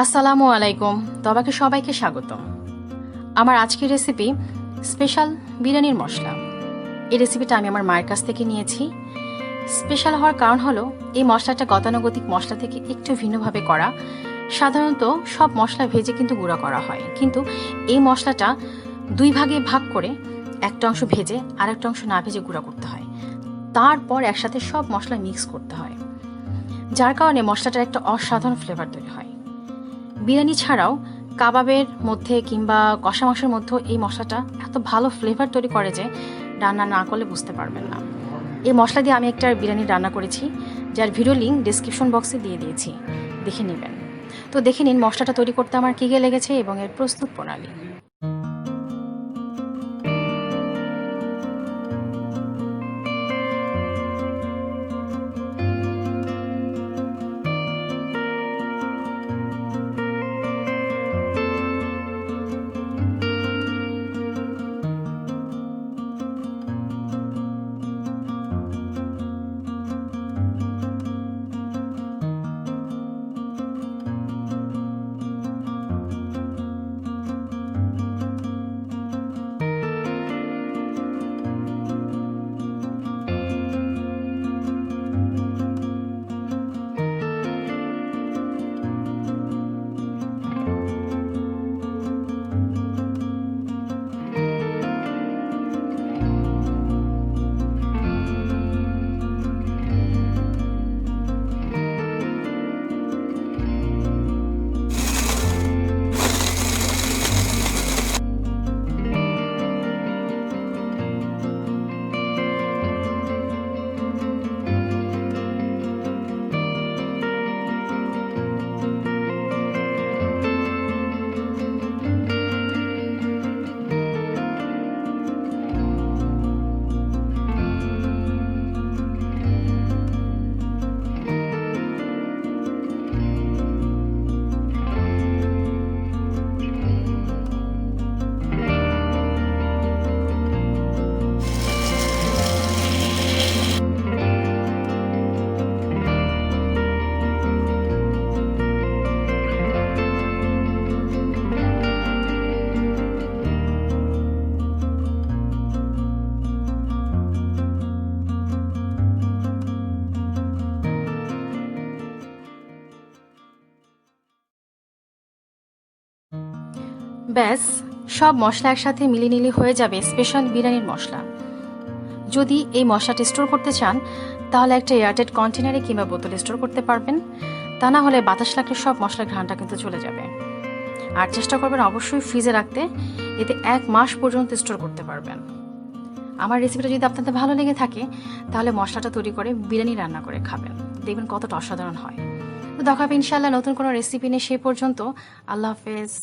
আসসালামু আলাইকুম। তবাকে সবাইকে স্বাগতম। আমার আজকের রেসিপি স্পেশাল বিরিয়ানির মশলা। এই রেসিপিটা আমি আমার মায়ের কাছ থেকে নিয়েছি। স্পেশাল হওয়ার কারণ হলো এই মশলাটা গতানুগতিক মশলা থেকে একটু ভিন্নভাবে করা। সাধারণত সব মশলা ভেজে কিন্তু গুঁড়া করা হয়, কিন্তু এই মশলাটা দুই ভাগে ভাগ করে একটা অংশ ভেজে আর একটা অংশ না ভেজে গুঁড়া করতে হয়। তারপর একসাথে সব মশলা মিক্স করতে হয়, যার কারণে মশলাটার একটা অসাধারণ ফ্লেভার তৈরি হয়। বিরিয়ানি ছাড়াও কাবাবের মধ্যে কিংবা কষা মাংসের মধ্যেও এই মশলাটা এত ভালো ফ্লেভার তৈরি করে যে রান্না না করলে বুঝতে পারবেন না। এই মশলা দিয়ে আমি একটা বিরিয়ানি রান্না করেছি, যার ভিডিও লিঙ্ক ডিসক্রিপশন বক্সে দিয়ে দিয়েছি, দেখে নেবেন। তো দেখে নিন মশলাটা তৈরি করতে আমার কী কী লেগেছে এবং এর প্রস্তুত প্রণালী। ব্যাস, সব মশলা একসাথে মিলিয়ে নিলে হয়ে যাবে স্পেশাল বিরিয়ানির মশলা। যদি এই মশলাটা স্টোর করতে চান তাহলে একটা এয়ারটাইট কন্টেনারে কিংবা বোতলে স্টোর করতে পারবেন। তা না হলে বাতাস লাগলে সব মশলার ঘ্রাণটা কিন্তু চলে যাবে। আর চেষ্টা করবেন অবশ্যই ফ্রিজে রাখতে, এতে 1 মাস পর্যন্ত স্টোর করতে পারবেন। আমার রেসিপিটা যদি আপনাদের ভালো লেগে থাকে তাহলে মশলাটা তৈরি করে বিরিয়ানি রান্না করে খাবেন, দেখবেন কতটা অসাধারণ হয়। তো দেখা হবে ইনশাআল্লাহ নতুন কোনো রেসিপি নিয়ে। সেই পর্যন্ত আল্লাহ হাফেজ।